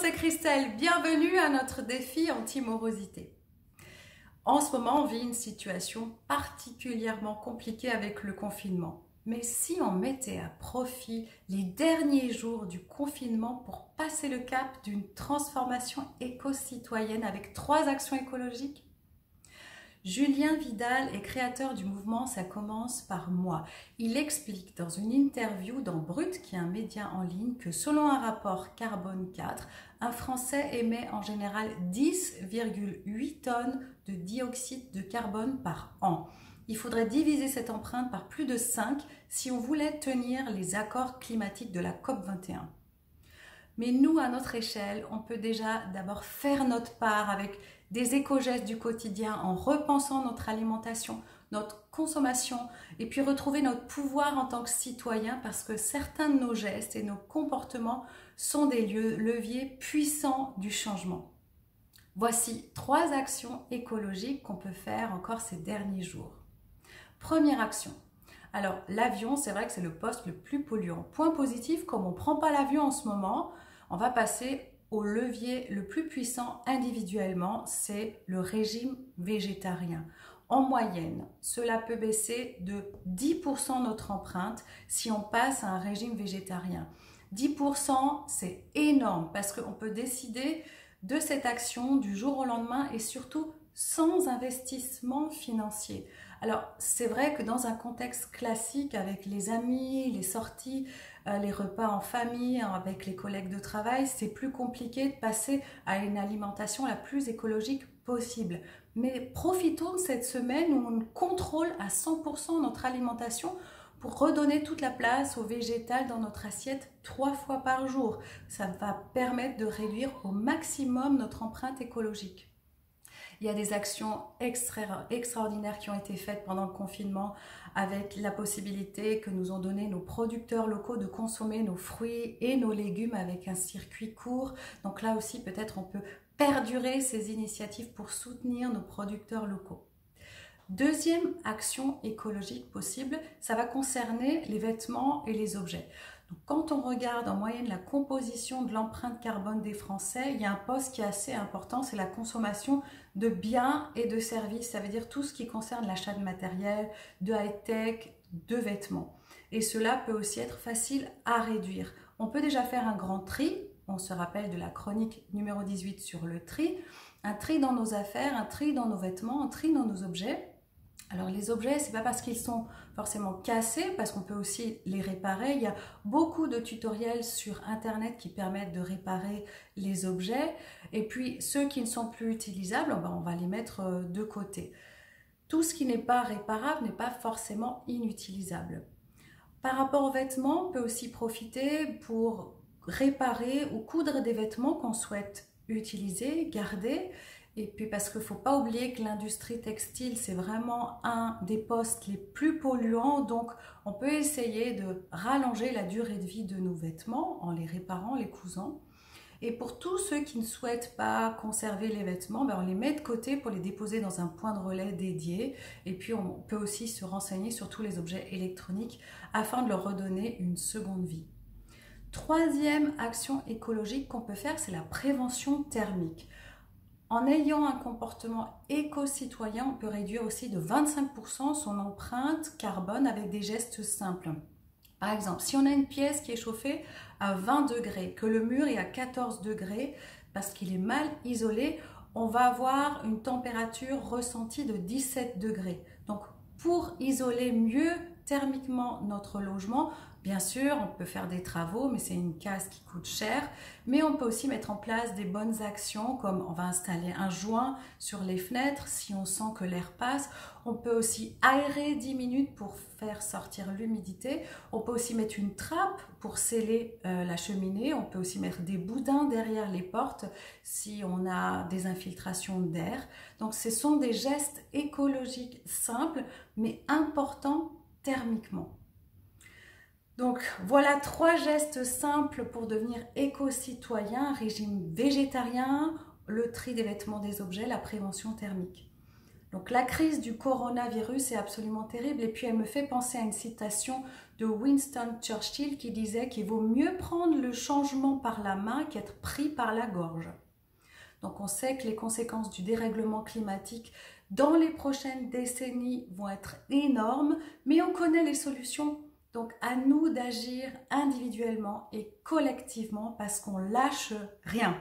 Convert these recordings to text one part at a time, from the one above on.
c'est Christelle, bienvenue à notre défi anti-morosité. En ce moment, on vit une situation particulièrement compliquée avec le confinement. Mais si on mettait à profit les derniers jours du confinement pour passer le cap d'une transformation éco-citoyenne avec 3 actions écologiques? Julien Vidal est créateur du mouvement Ça commence par moi. Il explique dans une interview dans Brut, qui est un média en ligne, que selon un rapport Carbone 4, un Français émet en général 10,8 tonnes de dioxyde de carbone par an. Il faudrait diviser cette empreinte par plus de 5 si on voulait tenir les accords climatiques de la COP21. Mais nous, à notre échelle, on peut déjà d'abord faire notre part avec des éco-gestes du quotidien en repensant notre alimentation, notre consommation et puis retrouver notre pouvoir en tant que citoyen parce que certains de nos gestes et nos comportements sont des leviers puissants du changement. Voici 3 actions écologiques qu'on peut faire encore ces derniers jours. Première action. Alors, l'avion, c'est vrai que c'est le poste le plus polluant. Point positif, comme on ne prend pas l'avion en ce moment, on va passer au levier le plus puissant individuellement, c'est le régime végétarien. En moyenne, cela peut baisser de 10% notre empreinte si on passe à un régime végétarien. 10%, c'est énorme parce qu'on peut décider de cette action du jour au lendemain et surtout sans investissement financier. Alors, c'est vrai que dans un contexte classique avec les amis, les sorties, les repas en famille, avec les collègues de travail, c'est plus compliqué de passer à une alimentation la plus écologique possible. Mais profitons de cette semaine où on contrôle à 100% notre alimentation pour redonner toute la place au végétal dans notre assiette 3 fois par jour. Ça va permettre de réduire au maximum notre empreinte écologique. Il y a des actions extraordinaires qui ont été faites pendant le confinement avec la possibilité que nous ont donné nos producteurs locaux de consommer nos fruits et nos légumes avec un circuit court. Donc là aussi, peut-être on peut perdurer ces initiatives pour soutenir nos producteurs locaux. Deuxième action écologique possible, ça va concerner les vêtements et les objets. Donc, quand on regarde en moyenne la composition de l'empreinte carbone des Français, il y a un poste qui est assez important, c'est la consommation de biens et de services. Ça veut dire tout ce qui concerne l'achat de matériel, de high-tech, de vêtements. Et cela peut aussi être facile à réduire. On peut déjà faire un grand tri. On se rappelle de la chronique numéro 18 sur le tri. Un tri dans nos affaires, un tri dans nos vêtements, un tri dans nos objets. Alors les objets, c'est pas parce qu'ils sont forcément cassés, parce qu'on peut aussi les réparer. Il y a beaucoup de tutoriels sur internet qui permettent de réparer les objets. Et puis ceux qui ne sont plus utilisables, on va les mettre de côté. Tout ce qui n'est pas réparable n'est pas forcément inutilisable. Par rapport aux vêtements, on peut aussi profiter pour réparer ou coudre des vêtements qu'on souhaite utiliser, garder. Et puis parce qu'il ne faut pas oublier que l'industrie textile, c'est vraiment un des postes les plus polluants. Donc on peut essayer de rallonger la durée de vie de nos vêtements en les réparant, les cousant. Et pour tous ceux qui ne souhaitent pas conserver les vêtements, on les met de côté pour les déposer dans un point de relais dédié. Et puis on peut aussi se renseigner sur tous les objets électroniques afin de leur redonner une seconde vie. Troisième action écologique qu'on peut faire, c'est la prévention thermique. En ayant un comportement éco-citoyen, on peut réduire aussi de 25% son empreinte carbone avec des gestes simples. Par exemple, si on a une pièce qui est chauffée à 20 degrés, que le mur est à 14 degrés parce qu'il est mal isolé, on va avoir une température ressentie de 17 degrés. Donc, pour isoler mieux thermiquement notre logement, bien sûr, on peut faire des travaux, mais c'est une case qui coûte cher. Mais on peut aussi mettre en place des bonnes actions, comme on va installer un joint sur les fenêtres si on sent que l'air passe. On peut aussi aérer 10 minutes pour faire sortir l'humidité. On peut aussi mettre une trappe pour sceller la cheminée. On peut aussi mettre des boudins derrière les portes si on a des infiltrations d'air. Donc ce sont des gestes écologiques simples, mais importants thermiquement. Donc voilà 3 gestes simples pour devenir éco-citoyen: régime végétarien, le tri des vêtements, des objets, la prévention thermique. Donc la crise du coronavirus est absolument terrible et puis elle me fait penser à une citation de Winston Churchill qui disait qu'il vaut mieux prendre le changement par la main qu'être pris par la gorge. Donc on sait que les conséquences du dérèglement climatique dans les prochaines décennies vont être énormes, mais on connaît les solutions. Donc à nous d'agir individuellement et collectivement parce qu'on lâche rien.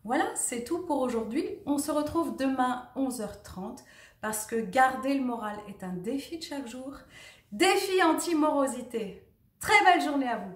Voilà, c'est tout pour aujourd'hui. On se retrouve demain 11h30 parce que garder le moral est un défi de chaque jour. Défi anti-morosité. Très belle journée à vous.